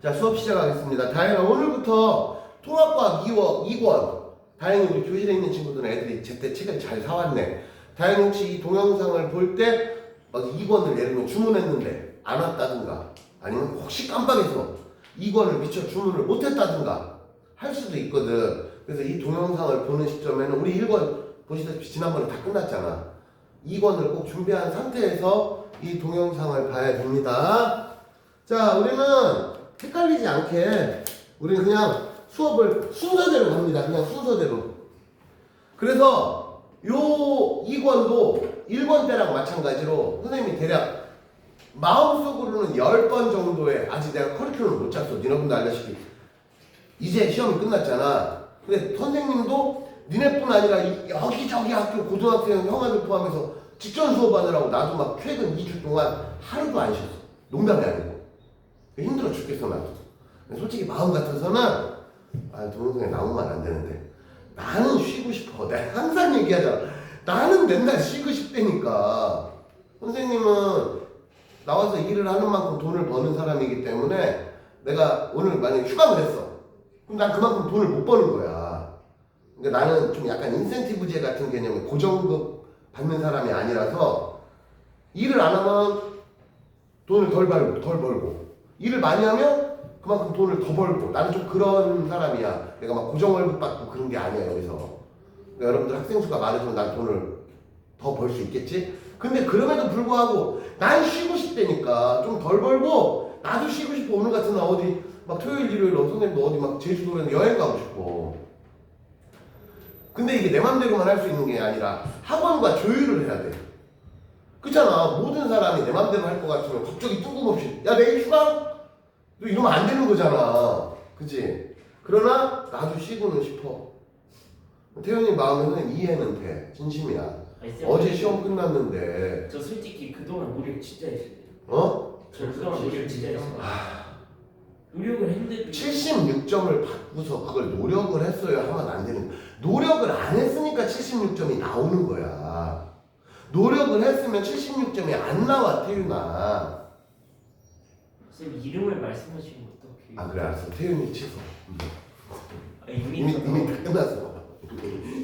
자, 수업 시작하겠습니다. 다행히 오늘부터 통합과학 2권. 다행히 우리 교실에 있는 친구들은 애들이 제때 책을 잘 사왔네. 다행히 혹시 이 동영상을 볼 때 2권을 예를 들면 주문했는데 안 왔다든가 아니면 혹시 깜빡해서 2권을 미처 주문을 못했다든가 할 수도 있거든. 그래서 이 동영상을 보는 시점에는 우리 1권 보시다시피 지난번에 다 끝났잖아. 2권을 꼭 준비한 상태에서 이 동영상을 봐야 됩니다. 자, 우리는 헷갈리지 않게 우리는 그냥 수업을 순서대로 갑니다. 그냥 순서대로. 그래서 요 2권도 1권 때랑 마찬가지로 선생님이 대략 마음속으로는 10번 정도의 아직 내가 커리큘럼을 못 짰어. 여러분도 알다시피 이제 시험이 끝났잖아. 근데 선생님도 니네뿐 아니라 여기저기 학교 고등학생 형아들 포함해서 직전 수업하느라고 나도 막 최근 2주 동안 하루도 안 쉬었어. 농담이 아니고 힘들어 죽겠어 나도. 솔직히 마음 같아서는 동영상에 나오면 안 되는데 나는 쉬고 싶어. 내가 항상 얘기하잖아. 나는 맨날 쉬고 싶다니까. 선생님은 나와서 일을 하는 만큼 돈을 버는 사람이기 때문에 내가 오늘 만약에 휴강을 했어. 그럼 난 그만큼 돈을 못 버는 거야. 그러니까 나는 좀 약간 인센티브제 같은 개념의 고정급 받는 사람이 아니라서 일을 안 하면 돈을 덜 벌고 일을 많이 하면 그만큼 돈을 더 벌고 나는 좀 그런 사람이야. 내가 막 고정 월급 받고 그런 게 아니야 여기서. 그러니까 여러분들 학생 수가 많으면 난 돈을 더 벌 수 있겠지? 근데 그럼에도 불구하고 난 쉬고 싶다니까 좀 덜 벌고 나도 쉬고 싶어. 오늘 같은 날 어디 막 토요일 일요일 선생님도 어디 막 제주도에 여행 가고 싶어. 근데 이게 내 맘대로만 할 수 있는 게 아니라 학원과 조율을 해야 돼. 그렇잖아. 모든 사람이 내 맘대로 할 것 같으면 갑자기 뜬금없이 야 내일 휴가? 너 이러면 안 되는 거잖아. 그치? 그러나 나도 쉬고는 싶어. 태현이 마음에 선생님 이해는 돼. 진심이야. 어제 시험 끝났는데 저 솔직히 그동안 노력 진짜 했어요. 저 그동안 노력 진짜 했어요. 노력을 했는데 76점을 받고서 그걸 노력을 했어야 하면 안 되는 거야. 노력을 안 했으니까 76점이 나오는 거야. 노력을 했으면 76점이 안 나와, 태윤아. 쌤 이름을 말씀하시면 어떡해? 그래, 알았어. 태윤이 취소. 이미 다 끝났어.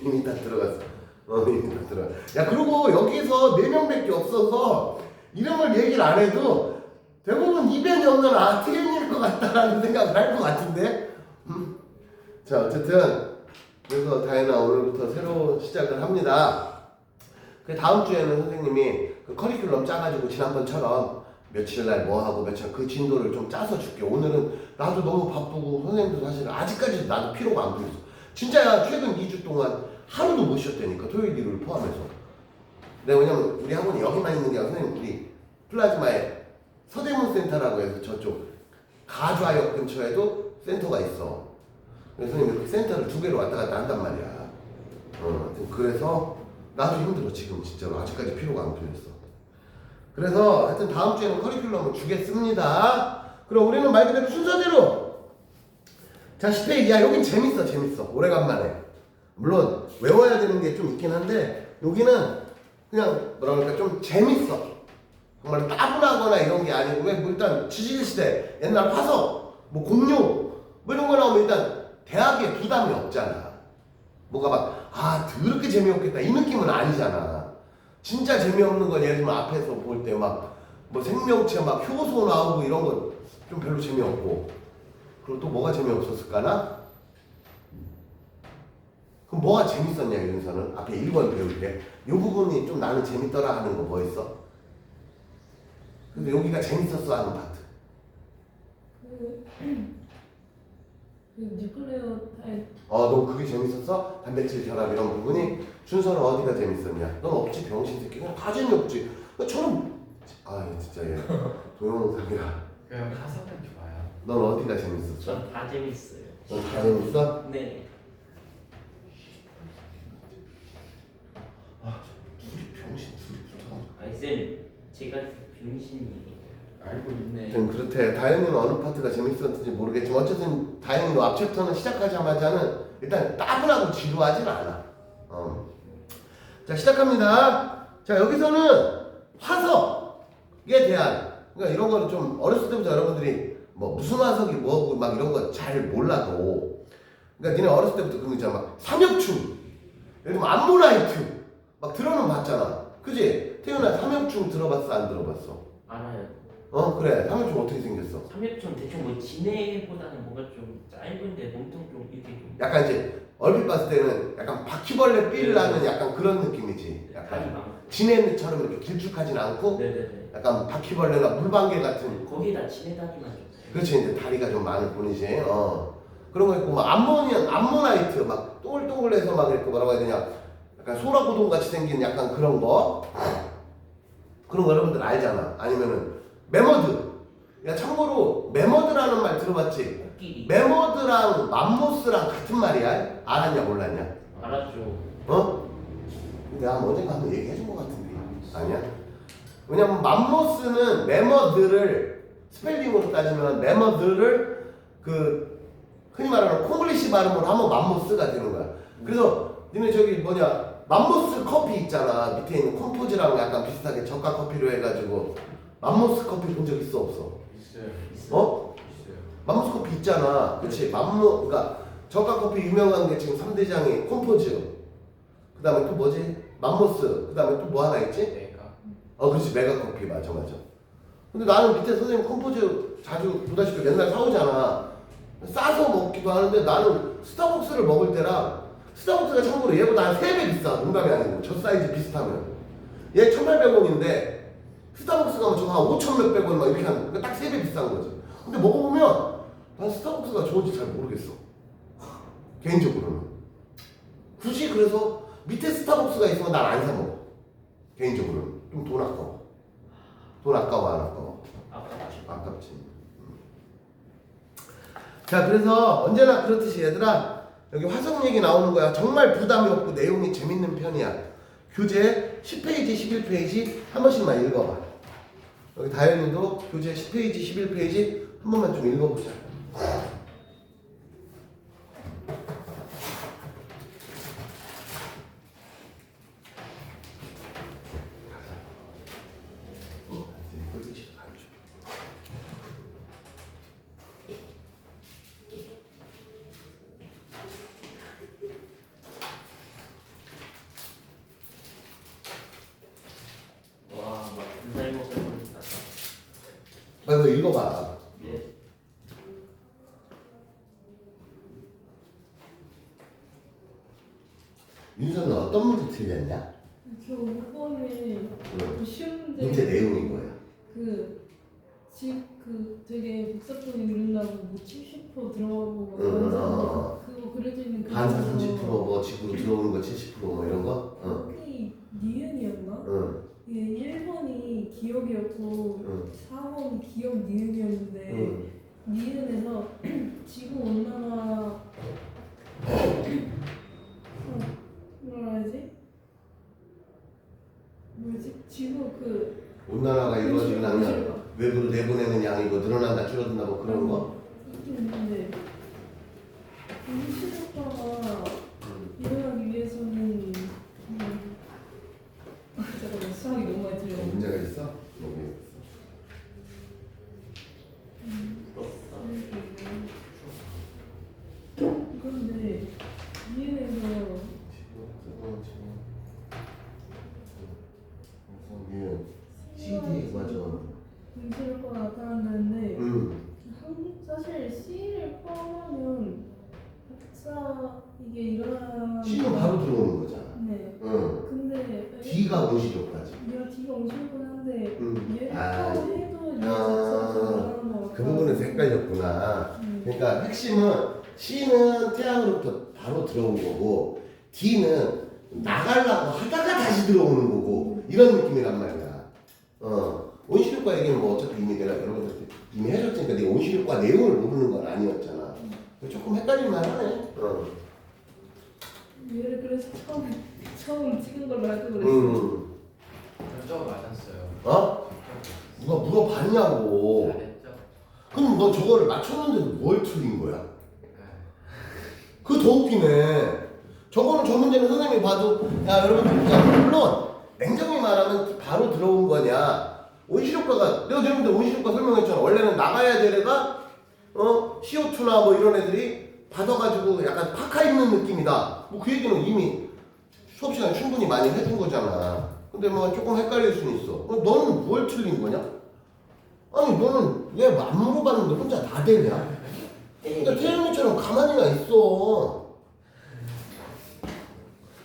이미 다 들어갔어. 이미 다 들어갔어. 야, 그리고 여기서 4명밖에 없어서 이름을 얘기를 안 해도 대부분 이변이 없는 태윤일 것 같다라는 생각을 할 것 같은데? 자, 어쨌든 그래서 다혜나 오늘부터 새로 시작을 합니다. 그 다음 주에는 선생님이 그 커리큘럼 짜가지고 지난번처럼 며칠날 뭐 하고 며칠 그 진도를 좀 짜서 줄게. 오늘은 나도 너무 바쁘고 선생님도 사실 아직까지 나도 피로가 안 풀렸어. 진짜야. 최근 2주 동안 하루도 못 쉬었다니까. 토요일 일요일 포함해서. 내가 왜냐면 우리 학원이 여기만 있는 게 아니라 선생님 우리 플라즈마에 서대문 센터라고 해서 저쪽 가좌역 근처에도 센터가 있어. 그래서 선생님이 그 센터를 2개로 왔다 갔다 한단 말이야. 그래서 나도 힘들어 지금 진짜로. 아직까지 피로가 안 풀렸어. 그래서 하여튼 다음 주에는 커리큘럼을 주겠습니다. 그럼 우리는 말 그대로 순서대로 자 10페이지. 야 여긴 재밌어. 오래간만에. 물론 외워야 되는 게 좀 있긴 한데 여기는 그냥 뭐라 그럴까 좀 재밌어. 정말 따분하거나 이런 게 아니고 왜 뭐 일단 지식시대 옛날 화석 뭐 공룡 뭐 이런 거 나오면 일단 대학에 부담이 없잖아. 뭐가 막 더럽게 재미없겠다 이 느낌은 아니잖아. 진짜 재미없는 건 예를 들면 앞에서 볼 때 막 뭐 생명체 막 효소 나오고 이런 건 좀 별로 재미없고. 그리고 또 뭐가 재미없었을까나? 그럼 뭐가 재밌었냐 이런서는 앞에 1번 배울 때 이 부분이 좀 나는 재밌더라 하는 거 뭐 있어? 근데 여기가 재밌었어 하는 파트. 뉴클레오 타입. 너 그게 재밌었어? 단백질 결합 이런 부분이. 준서는 어디가 재밌었냐? 넌 없지 병신 새끼. 그냥 다 재미없지. 저런 진짜 얘 동영상이라. 그냥 화석은 좋아요. 넌 어디가 재밌었어? 전 다 재밌어요. 넌 다 재밌어? 네. 둘이 병신 둘이 붙어. 쌤 제가 병신이에요. 알고 있네. 좀 그렇대. 다현이는 어느 파트가 재밌었는지 모르겠지만 어쨌든 다현이 너 앞챕터는 시작하자마자는 일단 따분하고 지루하진 않아. 자 시작합니다. 자 여기서는 화석에 대한 그러니까 이런 거는 좀 어렸을 때부터 여러분들이 뭐 무슨 화석이 뭐고 막 이런 거 잘 몰라도 그러니까 니네 어렸을 때부터 그런 거 있잖아. 막 삼엽충, 예를 들면 암모나이트 막 들어는 봤잖아. 그지? 태연아 삼엽충 들어봤어 안 들어봤어? 알아요. 그래. 삼엽충 어떻게 생겼어? 삼엽충 대충 뭐 지네보다는 뭔가 좀 짧은데 몸통 좀 이렇게 좀 약간 이제 얼핏 봤을 때는 약간 바퀴벌레 삘 나는 약간 그런 느낌이지. 다리 약간 많고. 지네처럼 이렇게 길쭉하진 않고 네네네. 약간 바퀴벌레나 물방개 같은. 거기다 지네 다리만 좀. 그렇지. 이제 다리가 좀 많은 뿐이지. 그런 거 있고 막 암모나이트 막 동글동글해서 막 이렇게 뭐라고 해야 되냐. 약간 소라고동 같이 생긴 약간 그런 거. 그런 거 여러분들 알잖아. 아니면은 매머드. 야 참고로 매머드라는 말 들어봤지? 코끼리. 매머드랑 맘모스랑 같은 말이야? 알았냐 몰랐냐? 알았죠. 내가 언젠가 한번 얘기해준 것 같은데 아니야? 왜냐면 맘모스는 매머드를 스펠링으로 따지면 매머드를 그 흔히 말하는 콩글리시 발음으로 하면 맘모스가 되는 거야. 그래서 니네 저기 뭐냐 맘모스 커피 있잖아. 밑에 있는 컴포즈랑 약간 비슷하게 저가 커피로 해가지고 맘모스 커피 본 적 있어 없어? 있어요. 어? 있어요. 맘모스 커피 있잖아. 그치? 그러니까 저가 커피 유명한 게 지금 3대장이 컴포즈. 그 다음에 또 뭐지? 맘모스. 그 다음에 또 뭐 하나 있지? 내가 그렇지. 메가 커피. 맞아. 근데 나는 밑에 선생님 컴포즈 자주 보다시피 맨날 사오잖아. 싸서 먹기도 하는데 나는 스타벅스를 먹을 때랑 스타벅스가 참고로 얘보다 한 3배 비싸. 농담이 아니고. 저 사이즈 비슷하면. 얘 1,800원인데 스타벅스 가면 저거 한 5,000 몇백 원 막 이렇게 하는 거야. 그러니까 딱 3배 비싼 거지. 근데 먹어보면 난 스타벅스가 좋은지 잘 모르겠어. 개인적으로는. 굳이 그래서 밑에 스타벅스가 있으면 난 안 사 먹어. 개인적으로는. 좀 돈 아까워. 돈 아까워 안 아까워? 아깝지. 자 그래서 언제나 그렇듯이 얘들아 여기 화성 얘기 나오는 거야. 정말 부담이 없고 내용이 재밌는 편이야. 교재 10페이지 11페이지 한 번씩만 읽어봐. 여기 다현이도 교재 10페이지 11페이지 한 번만 좀 읽어보자. 와, 막 분달 먹을 뻔했다. 이거 읽어봐. 예. 윤서는 어떤 문제 틀렸냐? 저 5번에 쉬운데 문제 내용인 거야. 그 되게 복잡하게 그린다고 뭐 70% 들어가고 그거 그려져 있는 그 반사 중에서 30% 뭐 지구로 들어오는 거 70%뭐 이런 거? 거기 니은이었나? 응. 이게 1번이 기억이었고 응. 4번이 기억 니은이었는데 응. 니은에서 지구 온난화 뭐라 해야지? 뭐지? 지구 온난화가 이루어지려면 외부로 내보내는 양이 뭐 늘어난다 줄어든다 뭐 그런 거? 있긴 있는데 온실효과가 일어나기 위해서는 잠깐만 수학이 너무 많이 들려. 문제가 있어? 여기 그런데 이해해서 CD 맞아. 온실효과가 나타난다는데 사실 C를 포함하면 박사 이게 일어나는 C는 바로 들어오는 거잖아. 네. 응. 근데 D가 온실효과지. 얘가 D가 온실효과긴 한데 얘를 아, 포함해도 얘 자체가 일어나는 거 그 부분에서 헷갈렸구나. 그러니까 핵심은 C는 태양으로부터 바로 들어온 거고 D는 나가려고 하다가 다시 들어오는 거고 이런 느낌이란 말이야. 온실효과 얘기는 뭐 어차피 이미 내가 여러분들한테 이미 해줬으니까 내가 온실효과 내용을 모르는 건 아니었잖아. 조금 헷갈릴만 하네. 얘를 그래서 처음 찍은 걸로 알고 그랬어. 저거 맞았어요. 어? 누가 물어봤냐고. 잘했죠. 그럼 너 저거를 맞췄는데도 뭘 틀린 거야? 그거 더 웃기네. 저거는 저 문제는 선생님이 봐도 야 여러분들 그러니까 물론 냉정히 말하면 바로 들어온 거냐 온실효과가 내가 여러분들 온실효과 설명했잖아. 원래는 나가야 될 애가 CO2나 뭐 이런 애들이 받아가지고 약간 파카 입는 느낌이다. 뭐 그 얘기는 이미 수업 시간 충분히 많이 해준 거잖아. 근데 뭐 조금 헷갈릴 수는 있어. 너는 뭘 틀린 거냐? 아니 너는 왜 안 물어봤는데 혼자 다 되냐? 그러니까 태영이처럼 가만히나 있어.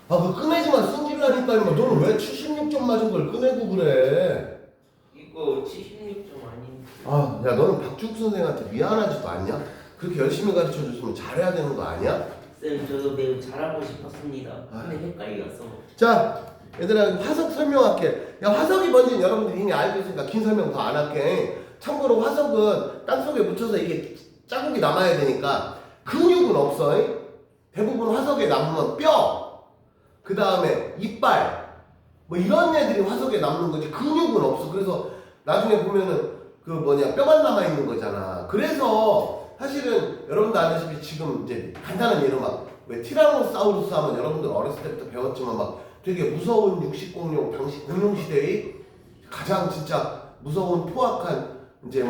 그 꺼내지만 승질나니까 너는 왜 76점 맞은 걸 꺼내고 그래? 이거 76점 아닌데. 야 너는 박주국 선생한테 미안하지도 않냐? 그렇게 열심히 가르쳐줬으면 잘해야 되는 거 아니야? 쌤 저도 매우 잘하고 싶었습니다. 근데 헷갈렸어. 자 얘들아 화석 설명할게. 야 화석이 뭔지는 여러분들이 이미 알고 있으니까 긴 설명 더 안 할게. 참고로 화석은 땅속에 묻혀서 이게 자국이 남아야 되니까 근육은 없어. 대부분 화석에 남으면 뼈, 그 다음에 이빨 뭐 이런 애들이 화석에 남는 거지 근육은 없어. 그래서 나중에 보면은 그 뼈만 남아 있는 거잖아. 그래서 사실은 여러분들 아시다시피 지금 이제 간단한 예로 막 왜 티라노사우루스 하면 여러분들 어렸을 때부터 배웠지만 막 되게 무서운 육식공룡 당시 공룡 시대의 가장 진짜 무서운 포악한 이제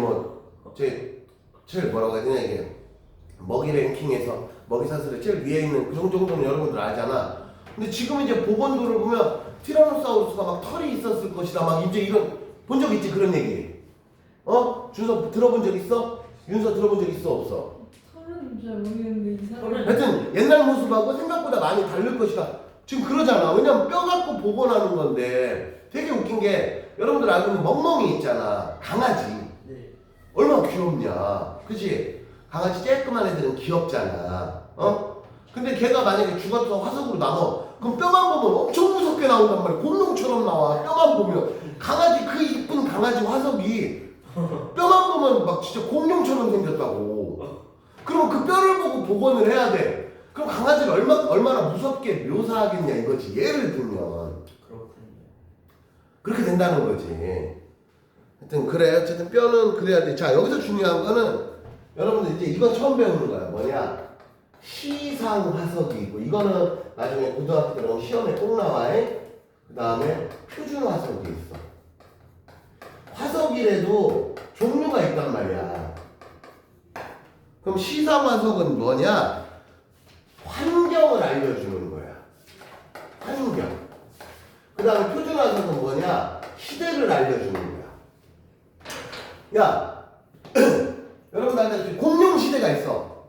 제일 뭐라고 해야 되냐 이게 먹이 랭킹에서 먹이 사슬의 제일 위에 있는 그 정도는 여러분들 알잖아. 근데 지금 이제 보건도를 보면 티라노사우루스가 막 털이 있었을 것이다 막 이제 이런 본 적 있지 그런 얘기. 준서 들어본 적 있어? 윤서 들어본 적 있어 없어? 털은 잘 모르겠는데 이 사람. 하여튼 옛날 모습하고 생각보다 많이 다를 것이다. 지금 그러잖아. 왜냐면 뼈 갖고 복원하는 건데 되게 웃긴 게 여러분들 알고 있는 멍멍이 있잖아. 강아지. 네. 얼마나 귀엽냐. 그치? 강아지 쬐끄만 애들은 귀엽잖아. 근데 걔가 만약에 죽어서 화석으로 남아. 그럼 뼈만 보면 엄청 무섭게 나온단 말이야. 공룡처럼 나와. 뼈만 보면. 강아지 그 이쁜 강아지 화석이 뼈만 보면 막 진짜 공룡처럼 생겼다고. 그럼 그 뼈를 보고 복원을 해야 돼. 그럼 강아지를 얼마나 무섭게 묘사하겠냐 이거지. 예를 들면. 그렇군요. 그렇게 된다는 거지. 하여튼 그래. 어쨌든 뼈는 그래야 돼. 자 여기서 중요한 거는 여러분들 이제 이거 처음 배우는 거야. 뭐냐? 시상 화석이 있고 이거는 나중에 고등학교 들어가면 시험에 꼭 나와. 그 다음에 표준 화석이 있어. 화석이라도 종류가 있단 말이야. 그럼 시상 화석은 뭐냐? 환경을 알려주는 거야. 환경. 그 다음에 표준 화석은 뭐냐? 시대를 알려주는 거야. 야, 여러분 나한테 공룡 시대가 있어.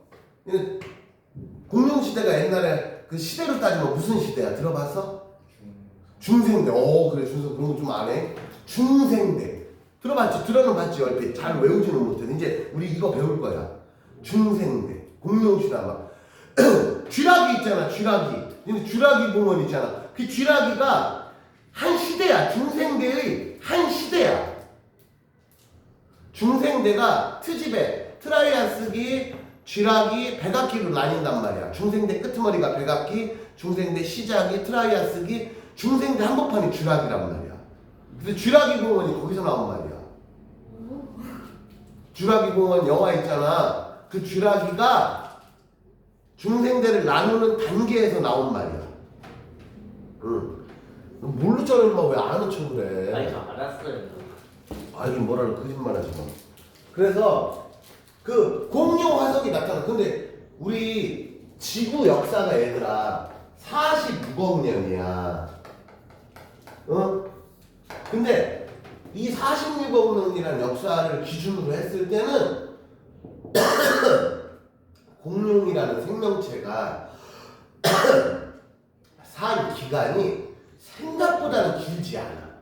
공룡 시대가 옛날에 그 시대로 따지면 무슨 시대야? 들어봤어? 중생대. 그래 준서 그런 거 좀 안 해? 중생대. 들어봤지? 들어는 봤지 얼핏. 잘 외우지는 못해. 이제 우리 이거 배울 거야. 중생대. 공룡 시대 막. 쥐라기 있잖아. 쥐라기. 쥐라기 공원 있잖아. 그 쥐라기가 한 시대야. 중생대의 한 시대야. 중생대가 트집애, 트라이아스기, 쥐라기, 백악기로 나뉜단 말이야. 중생대 끄트머리가 백악기, 중생대 시작이 트라이아스기, 중생대 한복판이 쥐라기란 말이야. 근데 쥐라기 공원이 거기서 나온 말이야. 쥐라기 공원 영화 있잖아. 그 쥐라기가 중생대를 나누는 단계에서 나온 말이야. 모르잖아 인마. 왜 아는 척 그래. 아니 저 알았어요. 이게 뭐라고 거짓말하지 마. 그래서 그 공룡 화석이 나타나. 근데 우리 지구 역사가 얘들아 46억 년이야. 근데 이 46억 년이라는 역사를 기준으로 했을 때는 공룡이라는 생명체가 산 기간이 생각보다는 길지 않아.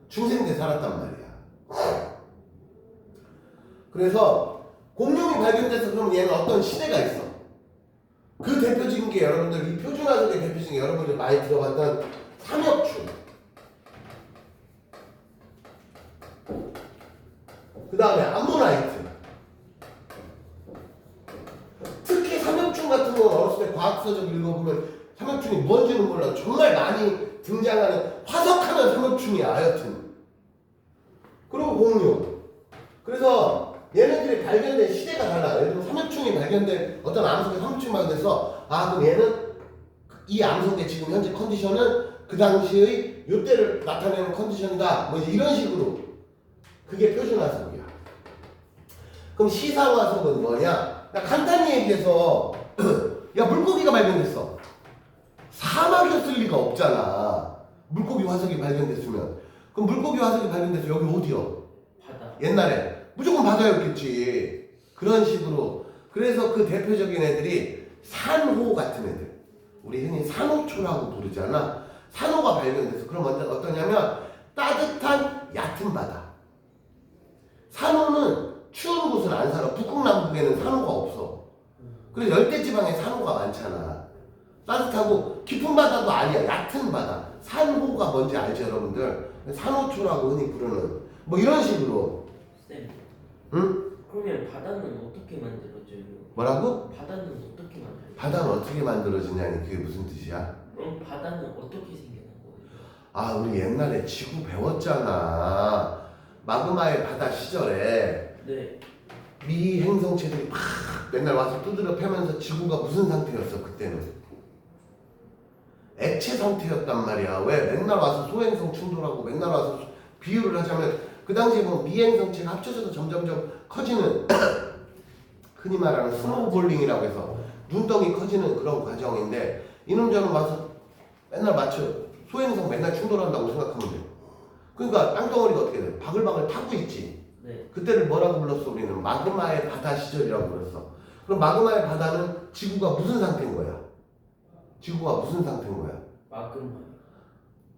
중생대 살았단 말이야. 그래서 공룡이 발견돼서 그러면 얘는 어떤 시대가 있어. 그 대표적인 게 여러분들 이 표준화석의 대표적인 게 여러분들 많이 들어봤던 삼엽충. 그 다음에 암모나이트. 특히 삼엽충 같은 건 어렸을 때 과학서적 읽어보면 삼엽충이 뭔지는 몰라. 정말 많이 등장하는 화석하는 삼엽충이야. 하여튼. 그리고 공룡. 그래서 얘네들이 발견된 시대가 달라. 예를 들면 삼엽충이 발견된 어떤 암석에 삼엽충이 발견돼서 그럼 얘는 이 암석의 지금 현재 컨디션은 그 당시의 요때를 나타내는 컨디션이다. 뭐 이제 이런 식으로. 그게 표준화석이야. 그럼 시사화석은 뭐냐? 나 간단히 얘기해서 야 물고기가 발견됐어. 사막이었을 리가 없잖아. 물고기 화석이 발견됐으면. 그럼 물고기 화석이 발견돼서 여기 어디요? 바다. 옛날에 무조건 바다였겠지. 그런 식으로. 그래서 그 대표적인 애들이 산호 같은 애들. 우리 흔히 산호초라고 부르잖아. 산호가 발견돼서 그럼 어떠냐면 따뜻한 얕은 바다. 산호는 추운 곳은 안 살아. 북극 남극에는 산호가 없어. 그래서 열대지방에 산호가 많잖아. 따뜻하고 깊은 바다도 아니야. 얕은 바다. 산호가 뭔지 알죠, 여러분들? 산호초라고 흔히 부르는 뭐 이런 식으로. 쌤. 응? 그러면 바다는 어떻게 만들어져요? 뭐라고? 바다는 어떻게 만들어요? 바다는 어떻게 만들어지냐니 그게 무슨 뜻이야? 그럼 바다는 어떻게 생겨난 거예요? 아, 우리 옛날에 지구 배웠잖아. 마그마의 바다 시절에 네. 미 행성체들이 막 맨날 와서 두드려 패면서 지구가 무슨 상태였어 그때는? 액체 상태였단 말이야. 왜? 맨날 와서 소행성 충돌하고 맨날 와서 비유를 하자면 그 당시에 뭐 미행성체가 합쳐져서 점점점 커지는 흔히 말하는 스노우볼링이라고 해서 눈덩이 커지는 그런 과정인데 이놈저놈 와서 맨날 맞춰 소행성 맨날 충돌한다고 생각하면 돼. 그러니까 땅덩어리가 어떻게 돼? 바글바글 타고 있지. 네. 그때를 뭐라고 불렀어? 우리는 마그마의 바다 시절이라고 불렀어. 그럼 마그마의 바다는 지구가 무슨 상태인 거야? 지구가 무슨 상태인 거야? 마그마.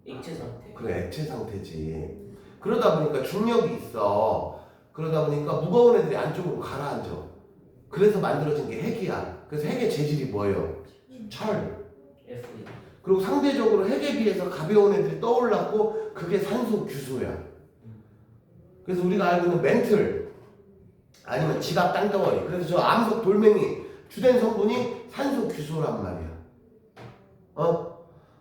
액체 상태. 그래, 액체 상태지. 그러다 보니까 중력이 있어. 그러다 보니까 무거운 애들이 안쪽으로 가라앉아. 그래서 만들어진 게 핵이야. 그래서 핵의 재질이 뭐예요? 철. F. 그리고 상대적으로 핵에 비해서 가벼운 애들이 떠올랐고 그게 산소 규소야. 그래서 우리가 알고 있는 멘틀 아니면 지갑 땅덩어리. 그래서 저 암석 돌멩이 주된 성분이 산소 규소란 말이야.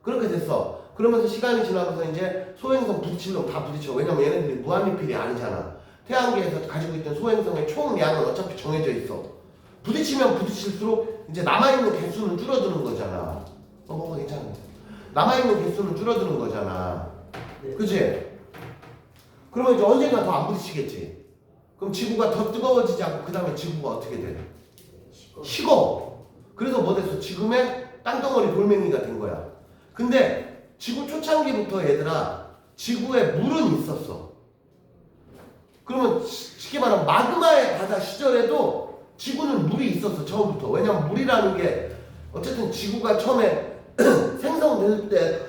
그렇게 됐어. 그러면서 시간이 지나면서 이제 소행성 부딪히려고 다 부딪혀. 왜냐면 얘네들이 무한리필이 아니잖아. 태양계에서 가지고 있던 소행성의 총량은 어차피 정해져 있어. 부딪히면 부딪힐수록 이제 남아있는 개수는 줄어드는 거잖아. 뭐가 괜찮아. 남아있는 개수는 줄어드는 거잖아. 네. 그치? 그러면 이제 언젠가 더 안 부딪히겠지. 그럼 지구가 더 뜨거워지지 않고 그 다음에 지구가 어떻게 돼? 식어. 그래서 뭐 됐어? 지금의 땅덩어리 돌멩이가 된 거야. 근데 지구 초창기부터 얘들아 지구에 물은 있었어. 그러면 쉽게 말하면 마그마의 바다 시절에도 지구는 물이 있었어. 처음부터. 왜냐면 물이라는 게 어쨌든 지구가 처음에 생성될 때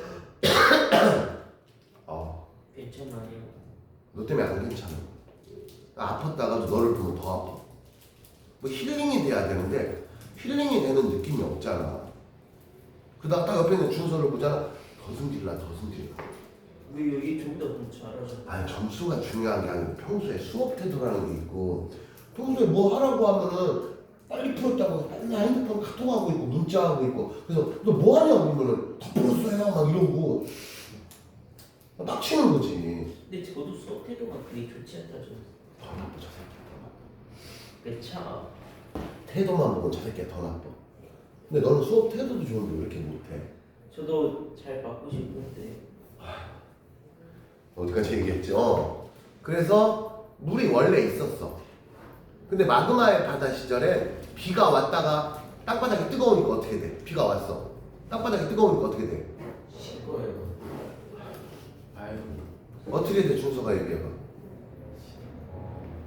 괜찮아요. 너 때문에 안 괜찮아. 나 아팠다가도 너를 보면 더 아파. 뭐 힐링이 돼야 되는데 힐링이 되는 느낌이 없잖아. 그러다가 딱 옆에 있는 준서를 보잖아. 더 승질나, 더 승질나. 왜 여기 좀더 잘하죠? 아니 점수가 중요한 게 아니고 평소에 수업 태도라는 게 있고 평소에 뭐 하라고 하면은 빨리 풀었다고 맨날 핸드폰 카톡하고 있고 문자하고 있고 그래서 너 뭐 하냐고 그러면은 다 풀었어요 막 이러고 빡치는 거지. 근데 저도 수업 태도가 그리 좋지 않다죠. 더 나빠 저 새끼 더 나빠. 그차. 태도만 보고 저 새끼가 더 나빠. 근데 너는 수업 태도도 좋은데 왜 이렇게 못해? 저도 잘 받고 싶은데. 어디까지 얘기했죠? 그래서 물이 원래 있었어. 근데 마그마의 바다 시절에 비가 왔다가 땅바닥이 뜨거우니까 어떻게 돼? 비가 왔어. 땅바닥이 뜨거우니까 어떻게 돼? 식어요. 아유. 어떻게 돼? 준서가 얘기해봐.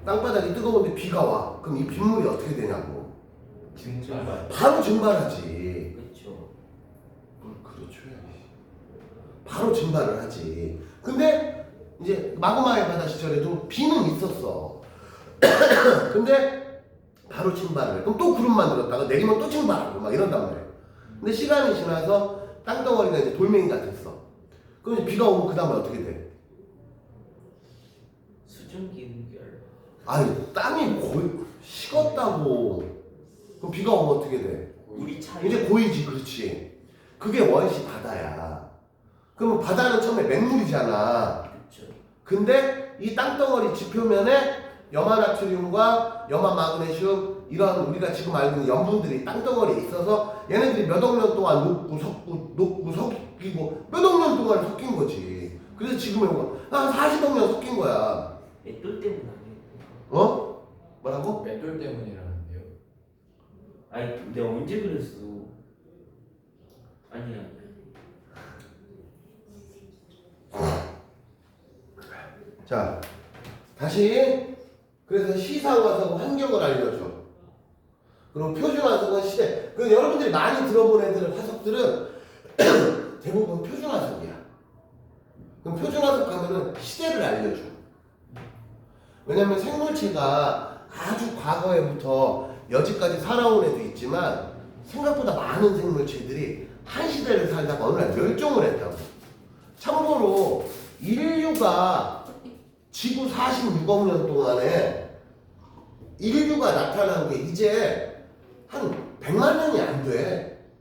땅바닥이 뜨거운데 비가 와. 그럼 이 빗물이 어떻게 되냐고. 증발. 바로 증발하지. 그렇죠. 뭘 그렇죠. 바로 증발을 하지. 근데 이제 마그마의 바다 시절에도 비는 있었어. 근데 바로 증발을 해. 그럼 또 구름 만들었다가 내리면 또 증발하고 막 이런단 말이야. 근데 시간이 지나서 땅덩어리가 이제 돌멩이가 됐어. 그럼 이제 비가 오면 그 다음에 어떻게 돼? 수증기 응결. 아니 땅이 거의 식었다고. 그럼 비가 오면 어떻게 돼? 우리 차. 이제 고이지. 그렇지. 그게 원시 바다야. 그러면 바다는 처음에 맹물이잖아. 그렇죠. 근데 이 땅덩어리 지표면에 염화나트륨과 염화마그네슘 이런 우리가 지금 알고 있는 염분들이 땅덩어리에 있어서 얘네들이 몇 억 년 동안 녹고 섞이고 몇 억 년 동안 섞인 거지. 그래서 지금의 한 40억 년 섞인 거야. 맷돌 때문 아니에요? 어? 뭐라고? 맷돌 때문이라는데요. 아니 내가 언제 그랬어? 아니야. 자, 다시 그래서 시상화석 환경을 알려줘. 그리고 표준화석은 시대. 그 여러분들이 많이 들어본 애들 화석들은 대부분 표준화석이야. 그럼 표준화석 하면은 시대를 알려줘. 왜냐면 생물체가 아주 과거에부터 여지까지 살아온 애도 있지만 생각보다 많은 생물체들이 한 시대를 살다가 어느 날 멸종을 했다고. 참고로 인류가 지구 46억 년 동안에 인류가 나타난 게 이제 한 100만 년이 안 돼.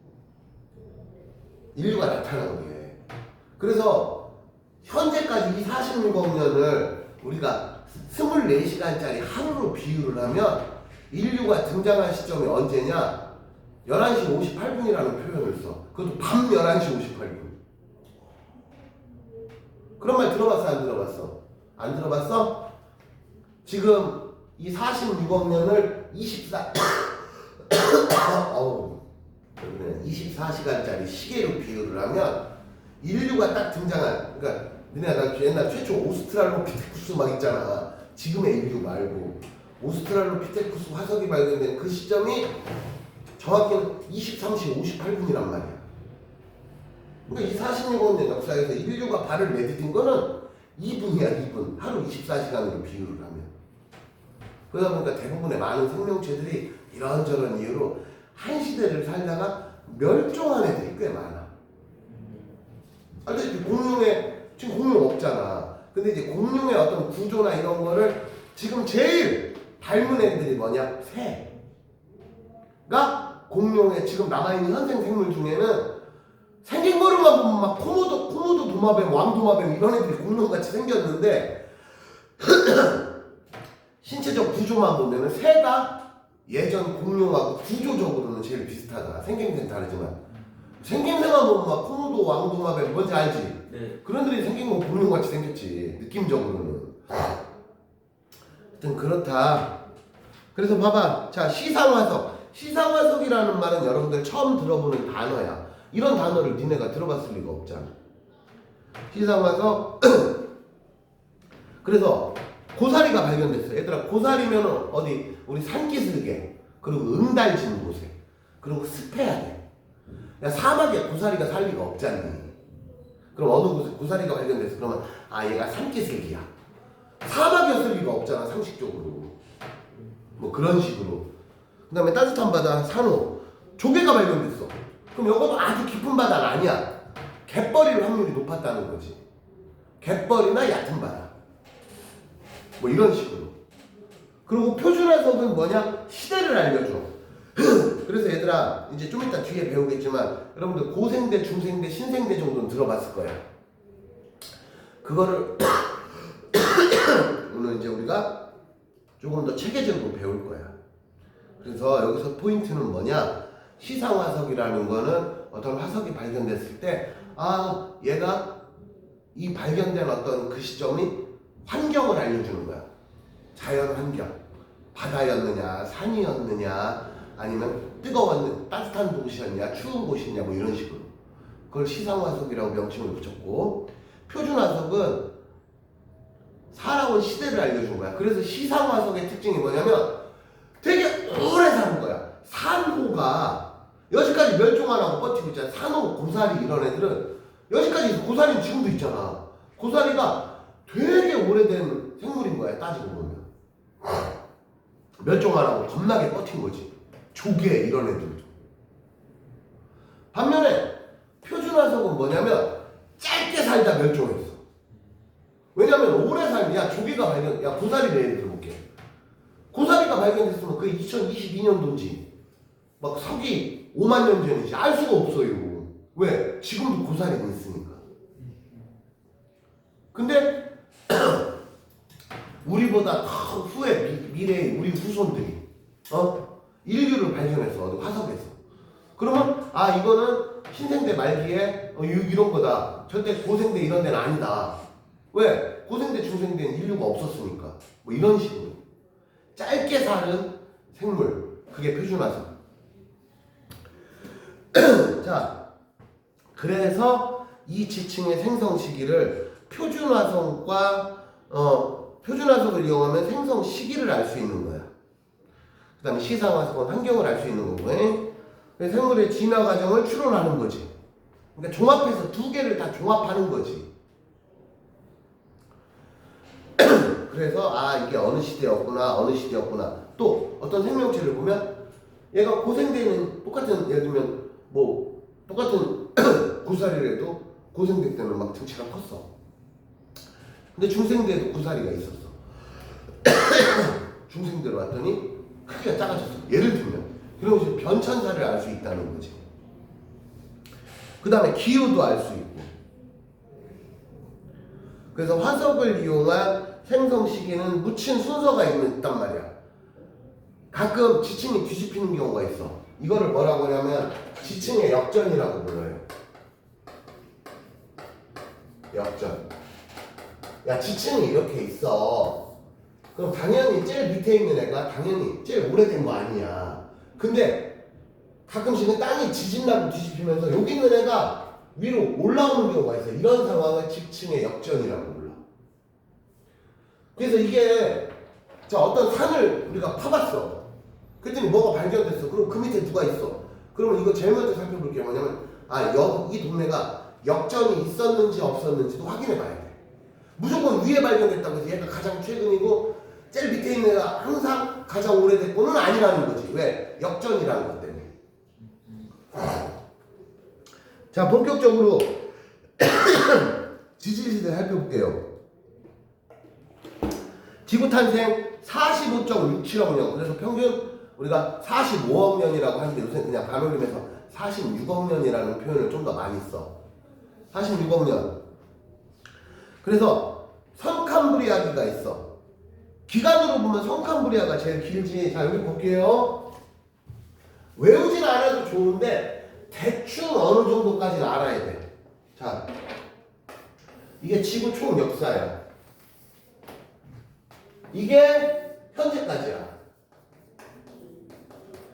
인류가 나타난 게. 그래서 현재까지 이 46억 년을 우리가 24시간짜리 하루로 비유를 하면 인류가 등장한 시점이 언제냐? 11시 58분이라는 표현을 써. 그것도 밤 11시 58분. 그런 말 들어봤어? 안 들어봤어? 안 들어봤어? 지금 이 46억 년을 24시간짜리 시계로 비유를 하면 인류가 딱 등장한, 그러니까 나 옛날 최초 오스트랄로피테쿠스 막 있잖아. 지금의 인류 말고 오스트랄로피테쿠스 화석이 발견된 그 시점이 정확히는 23시 58분이란 말이야. 그러니까 이 46억 년 역사에서 인류가 발을 내디딘 거는 2분이야, 2분. 하루 24시간으로 비유를 하면. 그러다 보니까 대부분의 많은 생명체들이 이런저런 이유로 한 시대를 살다가 멸종한 애들이 꽤 많아. 알다시피 지금 공룡 없잖아. 근데 이제 공룡의 어떤 구조나 이런 거를 지금 제일 닮은 애들이 뭐냐? 새가 공룡의 지금 남아있는 현생 생물 중에는 생긴 거로만 보면 막 코모도 도마뱀, 왕도마뱀 이런 애들이 공룡같이 생겼는데 신체적 구조만 보면은 새가 예전 공룡하고 구조적으로는 제일 비슷하다. 생김새는 다르지만 생김새만 보면 막 코모도, 왕도마뱀 뭔지 알지? 네. 그런 애들이 생긴 건 공룡같이 생겼지. 느낌적으로는. 하여튼 그렇다. 그래서 봐봐. 자, 시상화석. 시상화석이라는 말은 여러분들 처음 들어보는 단어야. 이런 단어를 니네가 들어봤을 리가 없잖아. 시상화석. 그래서 고사리가 발견됐어. 얘들아, 고사리면 어디 우리 산기슭에, 그리고 응달진 곳에, 그리고 습해야 돼. 야, 사막에 고사리가 살 리가 없잖니. 그럼 어느 곳에 고사리가 발견됐어. 그러면 얘가 산기슭이야. 사막이었을 리가 없잖아, 상식적으로. 뭐 그런 식으로. 그 다음에 따뜻한 바다, 산호, 조개가 발견됐어. 그럼 이것도 아주 깊은 바다는 아니야. 갯벌일 확률이 높았다는 거지. 갯벌이나 얕은 바다. 뭐 이런 식으로. 그리고 표준화석은 뭐냐? 시대를 알려줘. 그래서 얘들아, 이제 좀 이따 뒤에 배우겠지만 여러분들 고생대, 중생대, 신생대 정도는 들어봤을 거야. 그거를 오늘 이제 우리가 조금 더 체계적으로 배울 거야. 그래서 여기서 포인트는 뭐냐? 시상화석이라는 거는 어떤 화석이 발견됐을 때 얘가 이 발견된 어떤 그 시점이 환경을 알려주는 거야. 자연 환경. 바다였느냐, 산이었느냐, 아니면 따뜻한 곳이었냐, 추운 곳이었냐, 뭐 이런 식으로. 그걸 시상화석이라고 명칭을 붙였고, 표준화석은 살아온 시대를 알려준 거야. 그래서 시상화석의 특징이 뭐냐면 되게 오래 사는 거야. 산호가 여기까지 멸종 안 하고 버티고 있잖아. 산호, 고사리 이런 애들은 여기까지, 고사리는 지금도 있잖아. 고사리가 되게 오래된 생물인 거야, 따지고 보면. 멸종 안 하고 겁나게 버틴 거지. 조개 이런 애들도. 반면에 표준화석은 뭐냐면 짧게 살다 멸종했어. 왜냐면 오래 살면, 고사리 예를 들어볼게. 고사리가 발견됐으면 그게 2022년도인지 막 서기 5만 년 전인지 알 수가 없어요. 왜? 지금도 고사리가 있으니까. 근데 우리보다 더 후에 미래의 우리 후손들이 인류를 발견했어. 어디 화석에서. 그러면 이거는 신생대 말기에 이런 거다. 절대 고생대 이런 데는 아니다. 왜? 고생대, 중생대는 인류가 없었으니까. 뭐 이런 식으로. 짧게 사는 생물. 그게 표준화성. 자, 그래서 이 지층의 생성 시기를 표준화석을 이용하면 생성 시기를 알 수 있는 거야. 그 다음에 시상화석은 환경을 알 수 있는 거고, 생물의 진화 과정을 추론하는 거지. 그러니까 종합해서 두 개를 다 종합하는 거지. 그래서 이게 어느 시대였구나. 또 어떤 생명체를 보면 얘가 고생대는 똑같은, 예를 들면 뭐 똑같은 고사리라도 고생대 때는 막 등치가 컸어. 근데 중생대에도 고사리가 있었어. 중생대로 왔더니 크기가 작아졌어. 예를 들면 그런 것이 변천사를 알 수 있다는 거지. 그 다음에 기후도 알 수 있고. 그래서 화석을 이용한 생성 시기는 묻힌 순서가 있단 말이야. 가끔 지층이 뒤집히는 경우가 있어. 이거를 뭐라고 하냐면 지층의 역전이라고 불러요. 역전. 야, 지층이 이렇게 있어. 그럼 당연히 제일 밑에 있는 애가 당연히 제일 오래된 거 아니야. 근데 가끔씩은 땅이 지진나고 뒤집히면서 여기 있는 애가 위로 올라오는 경우가 있어. 이런 상황을 지층의 역전이라고 불러. 그래서 이게 어떤 산을 우리가 파봤어. 그랬더니 뭐가 발견됐어. 그럼 그 밑에 누가 있어. 그러면 이거 제일 먼저 살펴볼 게 뭐냐면 이 동네가 역전이 있었는지 없었는지도 확인해 봐야 돼. 무조건 위에 발견됐다고 해서 얘가 가장 최근이고 제일 밑에 있는 애가 항상 가장 오래됐고는 아니라는 거지. 왜? 역전이라는 것 때문에. 자, 본격적으로 지질시대 살펴볼게요. 지구 탄생 45.67억 년. 그래서 평균 우리가 45억 년이라고 하는데 요새 그냥 반올림해서 46억 년이라는 표현을 좀 더 많이 써. 46억 년. 그래서 선캄브리아기가 있어. 기간으로 보면 선캄브리아가 제일 길지. 자, 여기 볼게요. 외우진 않아도 좋은데 대충 어느 정도까지는 알아야 돼. 자, 이게 지구 총 역사야. 이게 현재까지야.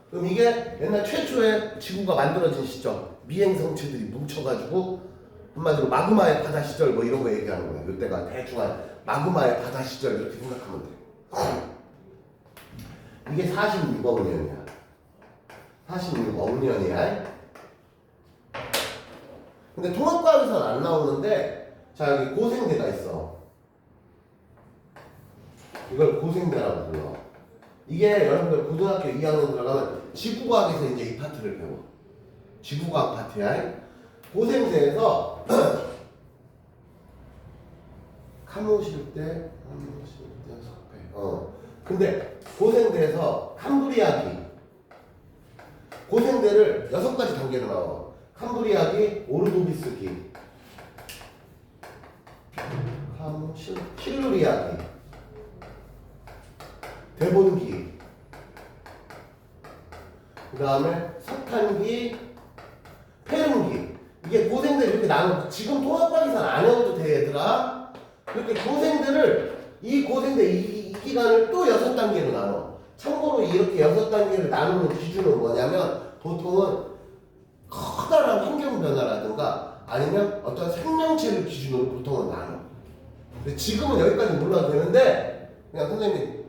그럼 이게 옛날 최초의 지구가 만들어진 시점. 미행성체들이 뭉쳐가지고 한마디로 마그마의 바다 시절 뭐 이런 거 얘기하는 거야. 이때가 대충 한 마그마의 바다 시절 이렇게 생각하면 돼. 이게 46억 년이야. 46억 년이야. 근데 통합과학에서는 안 나오는데, 자, 여기 고생대가 있어. 이걸 고생대라고 불러. 이게 여러분들 고등학교 2학년 들어가면 지구과학에서 이제 이 파트를 배워. 지구과학 파트야. 고생대에서 카모실대 석배. 근데 고생대에서 캄브리아기. 고생대를 6가지 단계로 나와. 캄브리아기, 오르도비스기, 실루리아기, 데본기, 그 다음에 석탄기, 페룬기. 이게 고생대 이렇게 나눠. 지금 통합과학에서는 안 해도 돼, 얘들아. 이렇게 고생대를, 이 고생대 이 기간을 또 6단계로 나눠. 참고로 이렇게 6단계를 나누는 기준은 뭐냐면 보통은 커다란 환경 변화라든가 아니면 어떤 생명체를 기준으로 보통은 나눠. 근데 지금은 여기까지 몰라도 되는데 그냥 선생님이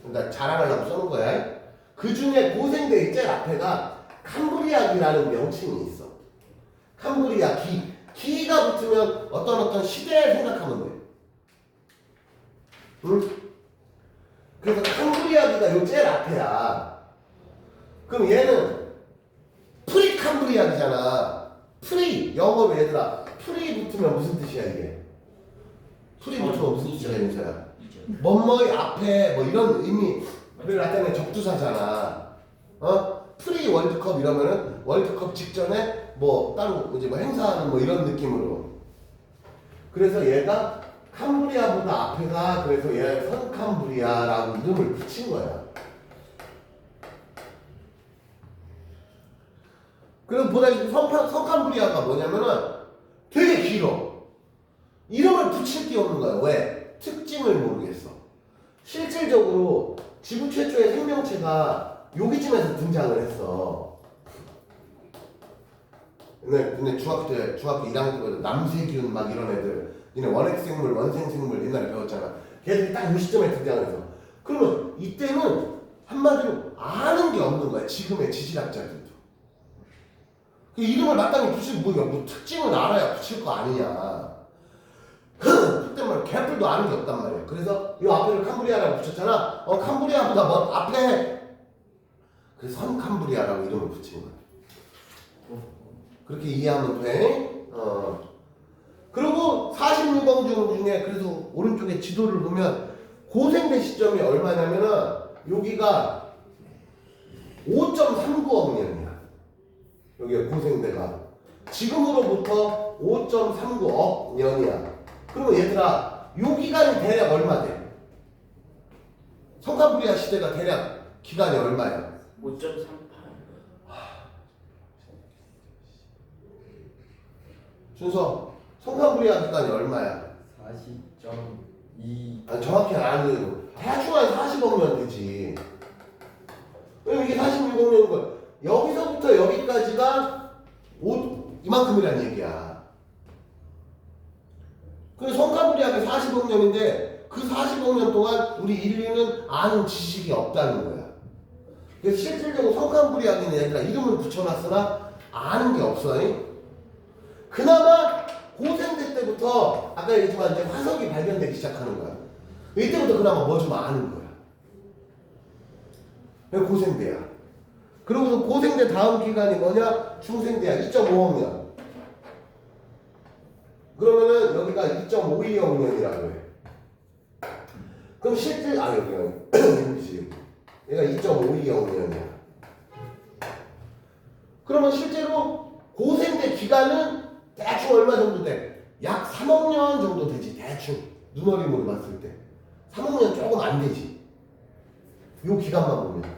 나 자랑하려고 써놓은 거야. 그 중에 고생대의 제일 앞에가 캄브리아기라는 명칭이 있어. 캄브리아 기가 붙으면 어떤 시대를 생각하면 돼. 응? 그래서 캄브리아기가 요 제일 앞에야. 그럼 얘는 프리캄브리아기잖아. 프리 영어로 얘들아 프리 붙으면 무슨 뜻이야 이게? 프리 붙으면 무슨 뜻이야 인서야? 뭐뭐의 앞에 뭐 이런 의미를 나타내는 접두사잖아. 프리 월드컵 이러면은 월드컵 직전에 뭐 따로 이제 뭐 행사하는 뭐 이런 느낌으로. 그래서 얘가 캄브리아보다 앞에가 그래서 얘 선캄브리아라고 이름을 붙인 거야. 그래서 보다시피 선캄브리아가 뭐냐면은 되게 길어. 이름을 붙일 게 없는 거야. 왜? 특징을 모르겠어. 실질적으로 지구 최초의 생명체가 여기쯤에서 등장을 했어. 근데 중학교 1학년 때부터 남세균 막 이런 애들, 니네 원핵생물, 원생생물 옛날에 배웠잖아. 걔들이 딱 요 시점에 등장을 해서. 그러면 이때는 한마디로 아는 게 없는 거야. 지금의 지질학자들도. 그 이름을 마땅히 붙일 뭐 특징을 알아야 붙일 거 아니냐. 그때 말 개뿔도 아는 게 없단 말이야. 그래서 이 앞에를 캄브리아라고 붙였잖아. 캄브리아보다 뭐 앞에 그래서 선캄브리아라고 이름을 붙인 거야. 그렇게 이해하면 돼. 그리고 46억 중에 그래서 오른쪽에 지도를 보면 고생대 시점이 얼마냐면은 여기가 5.39억 년이야. 여기가 고생대가 지금으로부터 5.39억 년이야. 그러면 얘들아 요 기간이 대략 얼마 돼? 성캄브리아 시대가 대략 기간이 얼마야? 5.38. 준서 성캄브리아 기간이 얼마야? 40.2. 아니 정확히 안 해도 대충 한 40억 년 되지. 그럼 이게 46억 년인 거야. 여기서부터 여기까지가 이만큼이란 얘기야. 그래서 성캄브리아가 40억 년인데 그 40억 년 동안 우리 인류는 아는 지식이 없다는 거야. 그래서 실질적으로 성캄브리아는 얘들아 이름을 붙여놨으나 아는 게 없어. 그나마 고생대 때부터 아까 얘기했지만 이제 화석이 발견되기 시작하는 거야. 이때부터 그나마 뭐 좀 아는 거야. 그게 고생대야. 그러고서 고생대 다음 기간이 뭐냐? 중생대야. 2.5억 년. 그러면은 여기가 2.52억 년이라고 해. 그럼 실제 여기지. 얘가 2.52억 년이야. 그러면 실제로 고생대 기간은 대충 얼마 정도 돼? 약 3억 년 정도 되지. 대충 눈어림으로 봤을 때 3억 년 조금 안 되지. 요 기간만 보면.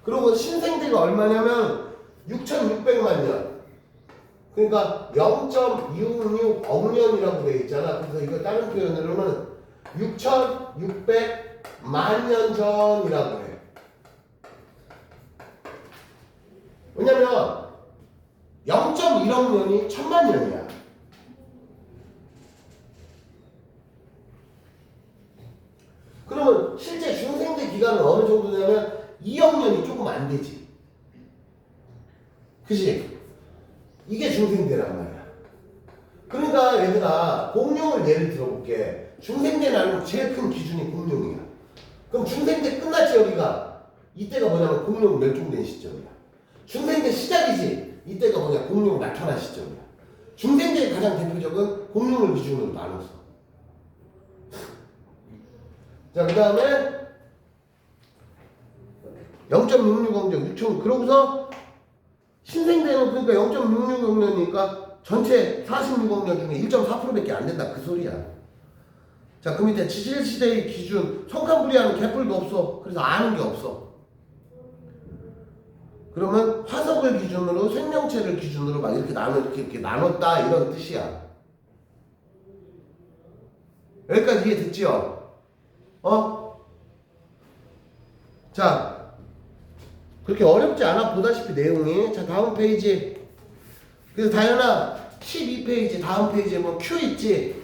그리고 신생대가 얼마냐면 6,600만 년. 그러니까 0.666억 년이라고 되어 있잖아. 그래서 이거 다른 표현으로는 6,600만 년 전이라고 해. 왜냐면 0.1억 년이 1,000만 년이야. 그러면 실제 중생대 기간은 어느 정도냐면 2억 년이 조금 안 되지. 그치? 이게 중생대란 말이야. 그러니까 얘들아 공룡을 예를 들어볼게. 중생대 나는 제일 큰 기준이 공룡이야. 그럼 중생대 끝났지 여기가. 이때가 뭐냐면 공룡 멸종된 시점이야. 중생대 시작이지. 이때가 뭐냐 공룡 나타난 시점이야. 중생대의 가장 대표적인 공룡을 기준으로 나눴어. 자, 그 다음에 0.66억 년, 6천. 그러고서 신생대는 그러니까 0.66억 년이니까 전체 46억 년 중에 1.4%밖에 안 된다. 그 소리야. 자, 그 밑에 지질시대의 기준, 성캄브리아는 개뿔도 없어. 그래서 아는 게 없어. 그러면 화석을 기준으로 생명체를 기준으로 막 이렇게 이렇게 나눴다 이런 뜻이야. 여기까지 이해됐지요? 자, 그렇게 어렵지 않아 보다시피 내용이. 자, 다음 페이지. 그래서 다현아 12페이지 다음 페이지에 뭐 Q 있지?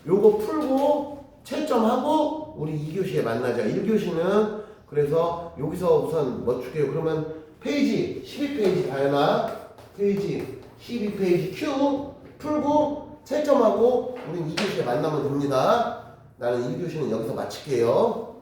요거 풀고 채점하고 우리 2교시에 만나자. 1교시는 그래서 여기서 우선 뭐 줄게요. 그러면 페이지 12페이지 다현아 페이지 12페이지 Q 풀고 채점하고 우린 2교시에 만나면 됩니다. 나는 1교시는 여기서 마칠게요.